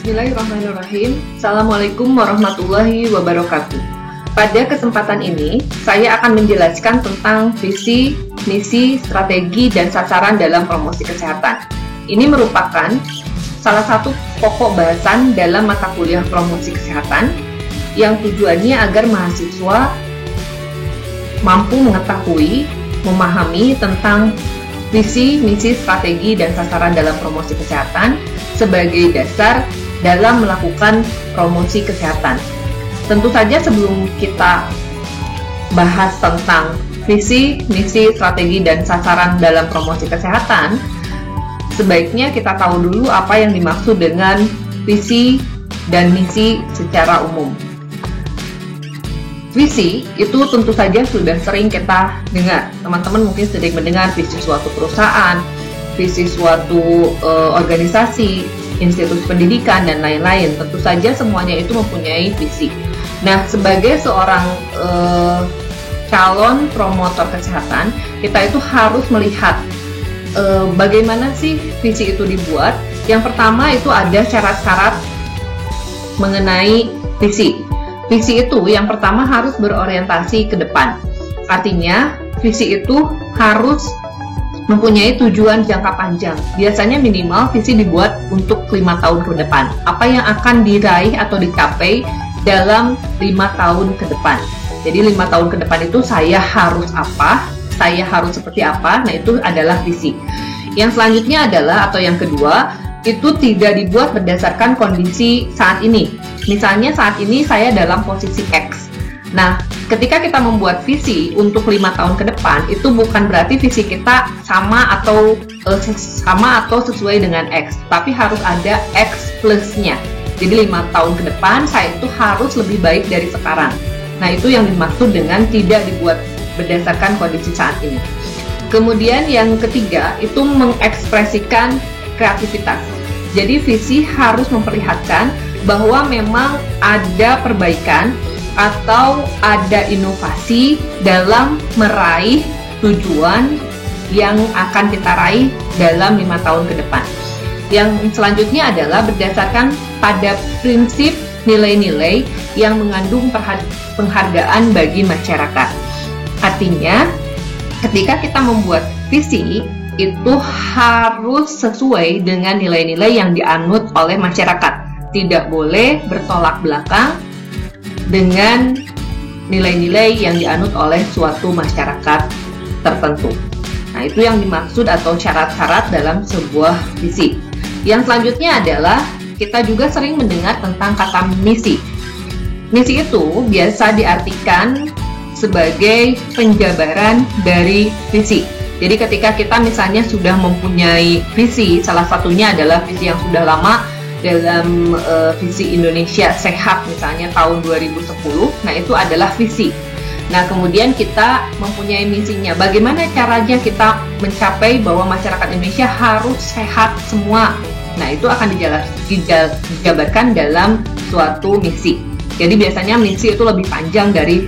Bismillahirrahmanirrahim. Assalamualaikum warahmatullahi wabarakatuh. Pada kesempatan ini, saya akan menjelaskan tentang visi, misi, strategi, dan sasaran dalam promosi kesehatan. Ini merupakan salah satu pokok bahasan dalam mata kuliah promosi kesehatan yang tujuannya agar mahasiswa mampu mengetahui, memahami tentang visi, misi, strategi, dan sasaran dalam promosi kesehatan sebagai dasar dalam melakukan promosi kesehatan. Tentu saja sebelum kita bahas tentang visi, misi, strategi, dan sasaran dalam promosi kesehatan, sebaiknya kita tahu dulu apa yang dimaksud dengan visi dan misi secara umum. Visi itu tentu saja sudah sering kita dengar. Teman-teman mungkin sering mendengar visi suatu perusahaan, visi suatu organisasi, institusi pendidikan, dan lain-lain. Tentu saja semuanya itu mempunyai visi. Nah, sebagai seorang calon promotor kesehatan, kita itu harus melihat bagaimana sih visi itu dibuat. Yang pertama itu ada syarat-syarat mengenai visi. Visi itu yang pertama harus berorientasi ke depan. Artinya, visi itu harus mempunyai tujuan jangka panjang. Biasanya minimal visi dibuat untuk 5 tahun ke depan. Apa yang akan diraih atau dicapai dalam 5 tahun ke depan. Jadi 5 tahun ke depan itu saya harus apa, saya harus seperti apa. Nah, itu adalah visi. Yang selanjutnya adalah, atau yang kedua, itu tidak dibuat berdasarkan kondisi saat ini. Misalnya saat ini saya dalam posisi X. Nah, ketika kita membuat visi untuk 5 tahun ke depan, itu bukan berarti visi kita sama atau sesuai dengan X, tapi harus ada X plusnya. Jadi 5 tahun ke depan saya itu harus lebih baik dari sekarang. Nah, itu yang dimaksud dengan tidak dibuat berdasarkan kondisi saat ini. Kemudian yang ketiga itu mengekspresikan kreativitas. Jadi visi harus memperlihatkan bahwa memang ada perbaikan atau ada inovasi dalam meraih tujuan yang akan kita raih dalam 5 tahun ke depan. Yang selanjutnya adalah berdasarkan pada prinsip nilai-nilai yang mengandung penghargaan bagi masyarakat. Artinya, ketika kita membuat visi, itu harus sesuai dengan nilai-nilai yang dianut oleh masyarakat. Tidak boleh bertolak belakang dengan nilai-nilai yang dianut oleh suatu masyarakat tertentu. Nah, itu yang dimaksud atau syarat-syarat dalam sebuah visi. Yang selanjutnya adalah kita juga sering mendengar tentang kata misi. Misi itu biasa diartikan sebagai penjabaran dari visi. Jadi ketika kita misalnya sudah mempunyai visi, salah satunya adalah visi yang sudah lama dalam visi Indonesia Sehat misalnya tahun 2010, nah itu adalah visi. Nah, kemudian kita mempunyai misinya. Bagaimana caranya kita mencapai bahwa masyarakat Indonesia harus sehat semua? Nah, itu akan dijabarkan dalam suatu misi. Jadi biasanya misi itu lebih panjang dari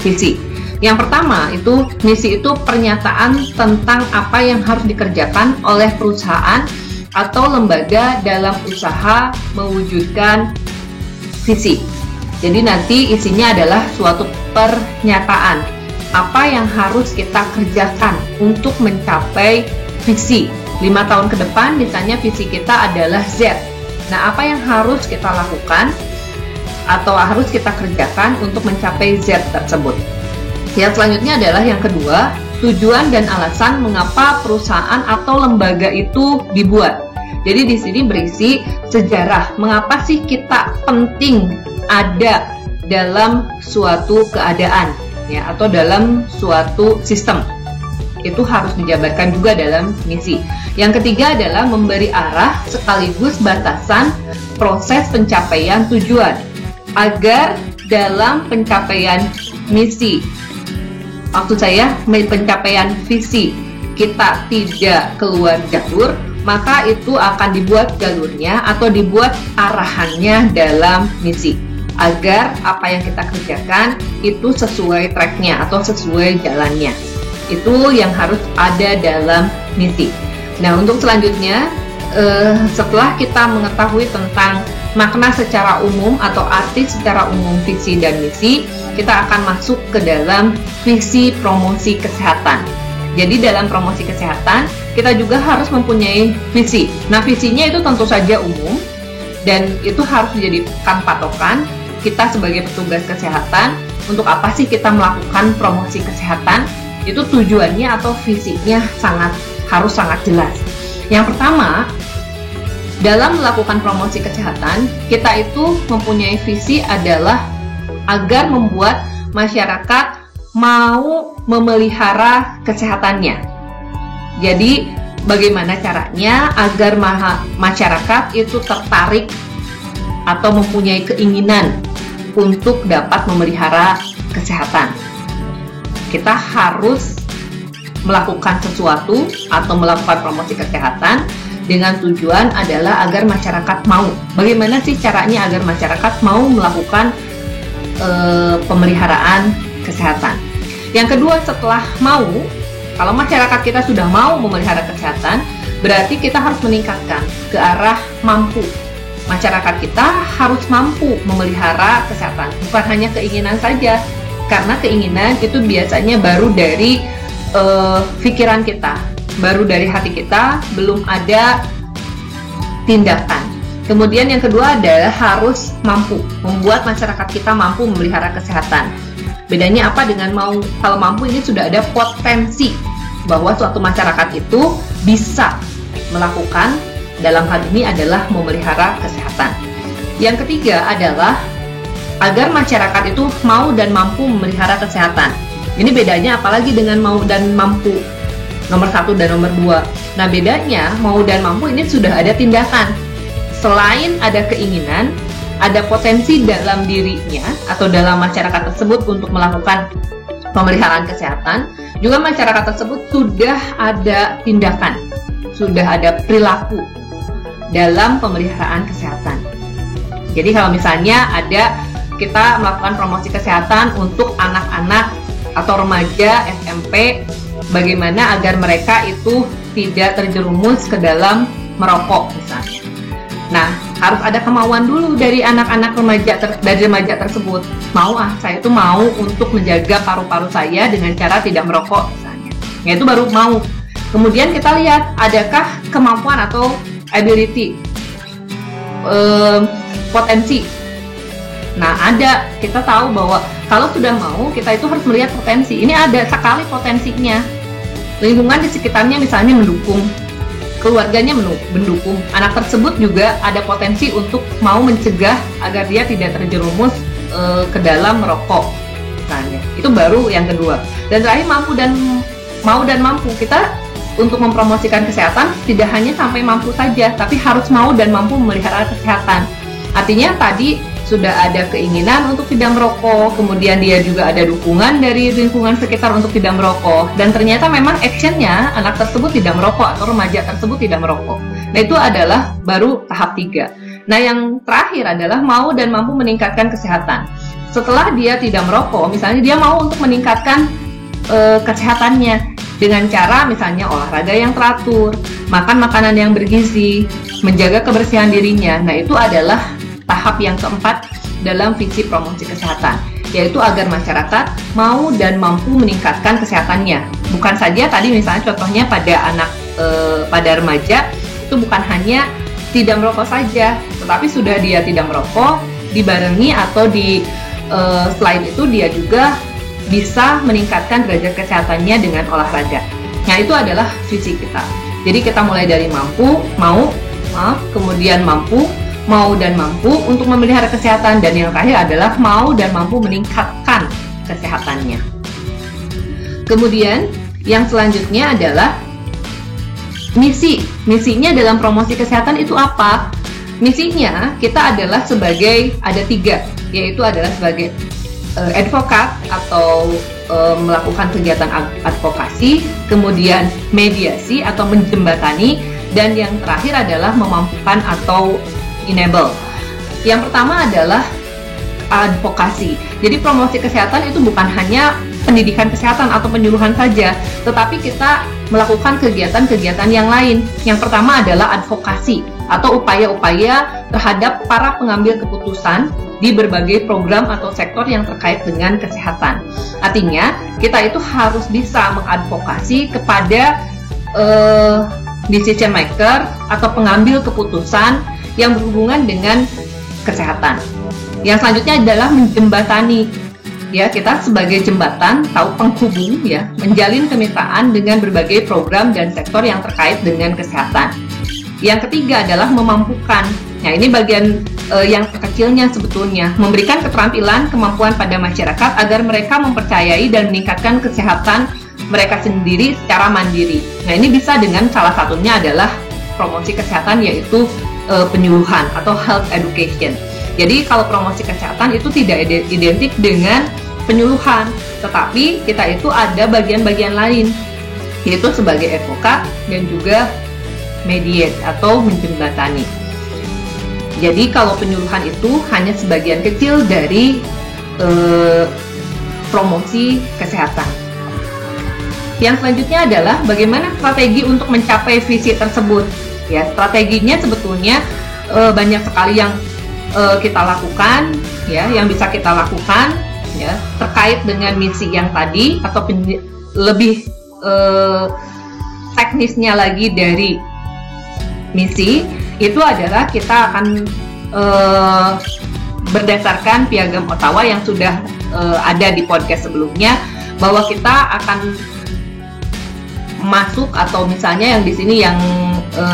visi. Yang pertama itu, misi itu pernyataan tentang apa yang harus dikerjakan oleh perusahaan atau lembaga dalam usaha mewujudkan visi. Jadi nanti isinya adalah suatu pernyataan apa yang harus kita kerjakan untuk mencapai visi. 5 tahun ke depan misalnya visi kita adalah Z. Nah, apa yang harus kita lakukan atau harus kita kerjakan untuk mencapai Z tersebut. Yang selanjutnya adalah yang kedua, tujuan dan alasan mengapa perusahaan atau lembaga itu dibuat. Jadi di sini berisi sejarah, mengapa sih kita penting ada dalam suatu keadaan, ya, atau dalam suatu sistem. Itu harus dijabarkan juga dalam misi. Yang ketiga adalah memberi arah sekaligus batasan proses pencapaian tujuan agar dalam pencapaian misi, maksud saya pencapaian visi, kita tidak keluar jalur, maka itu akan dibuat jalurnya atau dibuat arahannya dalam misi agar apa yang kita kerjakan itu sesuai tracknya atau sesuai jalannya. Itu yang harus ada dalam misi. Nah, untuk selanjutnya setelah kita mengetahui tentang makna secara umum atau arti secara umum visi dan misi, kita akan masuk ke dalam visi promosi kesehatan. Jadi dalam promosi kesehatan, kita juga harus mempunyai visi. Nah, visinya itu tentu saja umum, dan itu harus dijadikan patokan kita sebagai petugas kesehatan. Untuk apa sih kita melakukan promosi kesehatan? Itu tujuannya atau visinya harus sangat jelas. Yang pertama, dalam melakukan promosi kesehatan, kita itu mempunyai visi adalah agar membuat masyarakat mau memelihara kesehatannya. Jadi, bagaimana caranya agar masyarakat itu tertarik atau mempunyai keinginan untuk dapat memelihara kesehatan? Kita harus melakukan sesuatu atau melakukan promosi kesehatan dengan tujuan adalah agar masyarakat mau. Bagaimana sih caranya agar masyarakat mau melakukan pemeliharaan kesehatan? Yang kedua, setelah mau, kalau masyarakat kita sudah mau memelihara kesehatan, berarti kita harus meningkatkan ke arah mampu. Masyarakat kita harus mampu memelihara kesehatan, bukan hanya keinginan saja, karena keinginan itu biasanya baru dari pikiran kita, baru dari hati kita, belum ada tindakan. Kemudian yang kedua adalah harus mampu, membuat masyarakat kita mampu memelihara kesehatan. Bedanya apa dengan mau? Kalau mampu, ini sudah ada potensi bahwa suatu masyarakat itu bisa melakukan, dalam hal ini adalah memelihara kesehatan. Yang ketiga adalah agar masyarakat itu mau dan mampu memelihara kesehatan. Ini bedanya apalagi dengan mau dan mampu, nomor 1 dan nomor 2. Nah, bedanya mau dan mampu ini sudah ada tindakan. Selain ada keinginan, ada potensi dalam dirinya atau dalam masyarakat tersebut untuk melakukan pemeliharaan kesehatan, juga masyarakat tersebut sudah ada tindakan, sudah ada perilaku dalam pemeliharaan kesehatan. Jadi kalau misalnya kita melakukan promosi kesehatan untuk anak-anak atau remaja SMP, bagaimana agar mereka itu tidak terjerumus ke dalam merokok misalnya. Nah, harus ada kemauan dulu dari anak-anak remaja tersebut. Saya itu mau untuk menjaga paru-paru saya dengan cara tidak merokok misalnya. Nah, itu baru mau. Kemudian kita lihat adakah kemampuan atau ability, potensi. Nah, kita tahu bahwa kalau sudah mau, kita itu harus melihat potensi. Ini ada sekali potensinya. Lingkungan di sekitarnya misalnya mendukung, keluarganya mendukung. Anak tersebut juga ada potensi untuk mau mencegah agar dia tidak terjerumus ke dalam merokok misalnya. Itu baru yang kedua. Dan terakhir, mau dan mampu. Kita untuk mempromosikan kesehatan tidak hanya sampai mampu saja, tapi harus mau dan mampu memelihara kesehatan. Artinya tadi sudah ada keinginan untuk tidak merokok, kemudian dia juga ada dukungan dari lingkungan sekitar untuk tidak merokok, dan ternyata memang actionnya anak tersebut tidak merokok atau remaja tersebut tidak merokok. Nah, itu adalah baru tahap 3. Nah, yang terakhir adalah mau dan mampu meningkatkan kesehatan. Setelah dia tidak merokok, misalnya dia mau untuk meningkatkan kesehatannya dengan cara misalnya olahraga yang teratur, makan makanan yang bergizi, menjaga kebersihan dirinya. Nah, itu adalah tahap yang keempat dalam visi promosi kesehatan, yaitu agar masyarakat mau dan mampu meningkatkan kesehatannya. Bukan saja tadi misalnya contohnya pada remaja, itu bukan hanya tidak merokok saja, tetapi sudah dia tidak merokok, dibarengi atau selain itu dia juga bisa meningkatkan derajat kesehatannya dengan olahraga. Nah, itu adalah visi kita. Jadi kita mulai dari kemudian mampu, mau dan mampu untuk memelihara kesehatan, dan yang terakhir adalah mau dan mampu meningkatkan kesehatannya. Kemudian yang selanjutnya adalah misi. Misinya dalam promosi kesehatan itu apa? Misinya kita adalah ada 3, yaitu adalah sebagai advokat atau melakukan kegiatan advokasi, kemudian mediasi atau menjembatani, dan yang terakhir adalah memampukan atau enable. Yang pertama adalah advokasi. Jadi promosi kesehatan itu bukan hanya pendidikan kesehatan atau penyuluhan saja, tetapi kita melakukan kegiatan-kegiatan yang lain. Yang pertama adalah advokasi atau upaya-upaya terhadap para pengambil keputusan di berbagai program atau sektor yang terkait dengan kesehatan. Artinya, kita itu harus bisa mengadvokasi kepada decision maker atau pengambil keputusan yang berhubungan dengan kesehatan. Yang selanjutnya adalah menjembatani. Ya, kita sebagai jembatan atau penghubung ya, menjalin kemitraan dengan berbagai program dan sektor yang terkait dengan kesehatan. Yang ketiga adalah memampukan. Nah, ini bagian yang terkecilnya sebetulnya, memberikan keterampilan, kemampuan pada masyarakat agar mereka mempercayai dan meningkatkan kesehatan mereka sendiri secara mandiri. Nah, ini bisa dengan salah satunya adalah promosi kesehatan, yaitu penyuluhan atau health education. Jadi kalau promosi kesehatan itu tidak identik dengan penyuluhan, tetapi kita itu ada bagian-bagian lain, yaitu sebagai advokat dan juga mediate atau menjembatani. Jadi kalau penyuluhan itu hanya sebagian kecil dari promosi kesehatan. Yang selanjutnya adalah bagaimana strategi untuk mencapai visi tersebut. Ya, strateginya sebetulnya banyak sekali yang kita lakukan, ya, yang bisa kita lakukan, ya, terkait dengan misi yang tadi atau lebih teknisnya lagi dari misi itu adalah kita akan berdasarkan Piagam Ottawa yang sudah ada di podcast sebelumnya, bahwa kita akan masuk atau misalnya yang di sini yang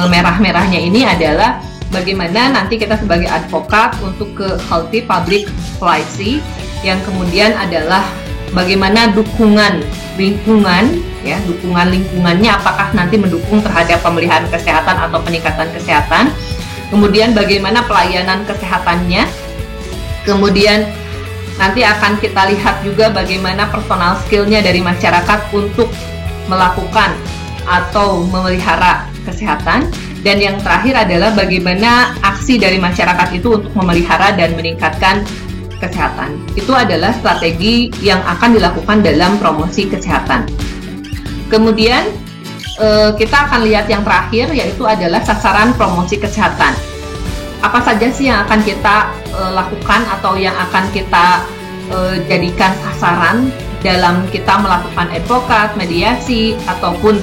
merah-merahnya ini adalah bagaimana nanti kita sebagai advokat untuk ke healthy public policy, yang kemudian adalah bagaimana dukungan lingkungan, ya, dukungan lingkungannya apakah nanti mendukung terhadap pemeliharaan kesehatan atau peningkatan kesehatan, kemudian bagaimana pelayanan kesehatannya, kemudian nanti akan kita lihat juga bagaimana personal skill-nya dari masyarakat untuk melakukan atau memelihara kesehatan. Dan yang terakhir adalah bagaimana aksi dari masyarakat itu untuk memelihara dan meningkatkan kesehatan. Itu adalah strategi yang akan dilakukan dalam promosi kesehatan. Kemudian kita akan lihat yang terakhir, yaitu adalah sasaran promosi kesehatan. Apa saja sih yang akan kita lakukan atau yang akan kita jadikan sasaran dalam kita melakukan advokat, mediasi, ataupun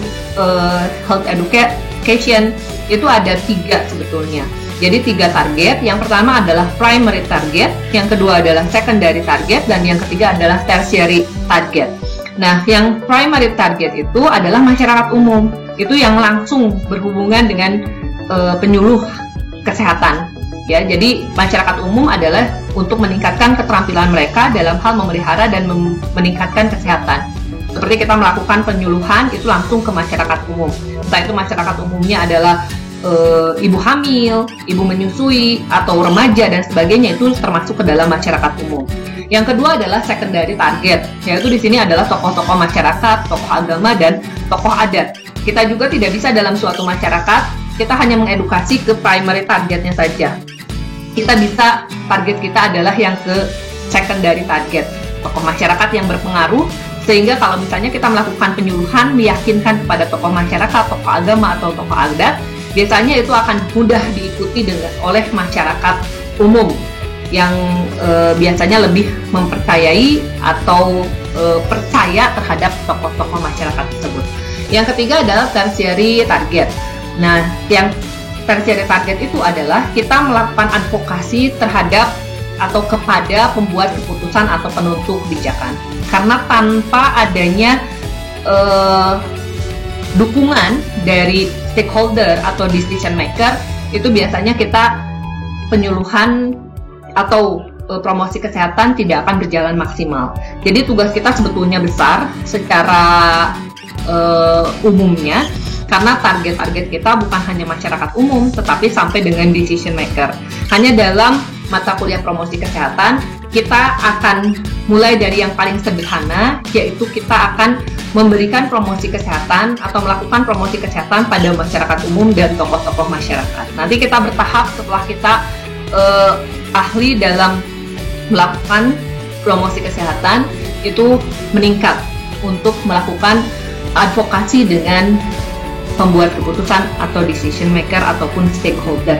health education. Itu ada 3 sebetulnya. Jadi 3 target. Yang pertama adalah primary target, yang kedua adalah secondary target, dan yang ketiga adalah tertiary target. Nah, yang primary target itu adalah masyarakat umum. Itu yang langsung berhubungan dengan penyuluh kesehatan. Ya, jadi masyarakat umum adalah untuk meningkatkan keterampilan mereka dalam hal memelihara dan meningkatkan kesehatan. Seperti kita melakukan penyuluhan itu langsung ke masyarakat umum. Entah itu masyarakat umumnya adalah ibu hamil, ibu menyusui, atau remaja dan sebagainya, itu termasuk ke dalam masyarakat umum. Yang kedua adalah secondary target, yaitu di sini adalah tokoh-tokoh masyarakat, tokoh agama, dan tokoh adat. Kita juga tidak bisa dalam suatu masyarakat, kita hanya mengedukasi ke primary targetnya saja. Kita bisa, target kita adalah yang ke secondary target, tokoh masyarakat yang berpengaruh, sehingga kalau misalnya kita melakukan penyuluhan, meyakinkan kepada tokoh masyarakat, tokoh agama, atau tokoh adat, biasanya itu akan mudah diikuti oleh masyarakat umum yang biasanya lebih mempercayai atau percaya terhadap tokoh-tokoh masyarakat tersebut. Yang ketiga adalah tertiary target. Nah, yang tertiary target itu adalah kita melakukan advokasi terhadap atau kepada pembuat keputusan atau penutup kebijakan. Karena tanpa adanya dukungan dari stakeholder atau decision maker, itu biasanya kita penyuluhan atau promosi kesehatan tidak akan berjalan maksimal. Jadi tugas kita sebetulnya besar secara umumnya, karena target-target kita bukan hanya masyarakat umum, tetapi sampai dengan decision maker. Hanya dalam mata kuliah promosi kesehatan, kita akan mulai dari yang paling sederhana, yaitu kita akan memberikan promosi kesehatan atau melakukan promosi kesehatan pada masyarakat umum dan tokoh-tokoh masyarakat. Nanti kita bertahap setelah kita ahli dalam melakukan promosi kesehatan, itu meningkat untuk melakukan advokasi dengan pembuat keputusan atau decision maker ataupun stakeholder.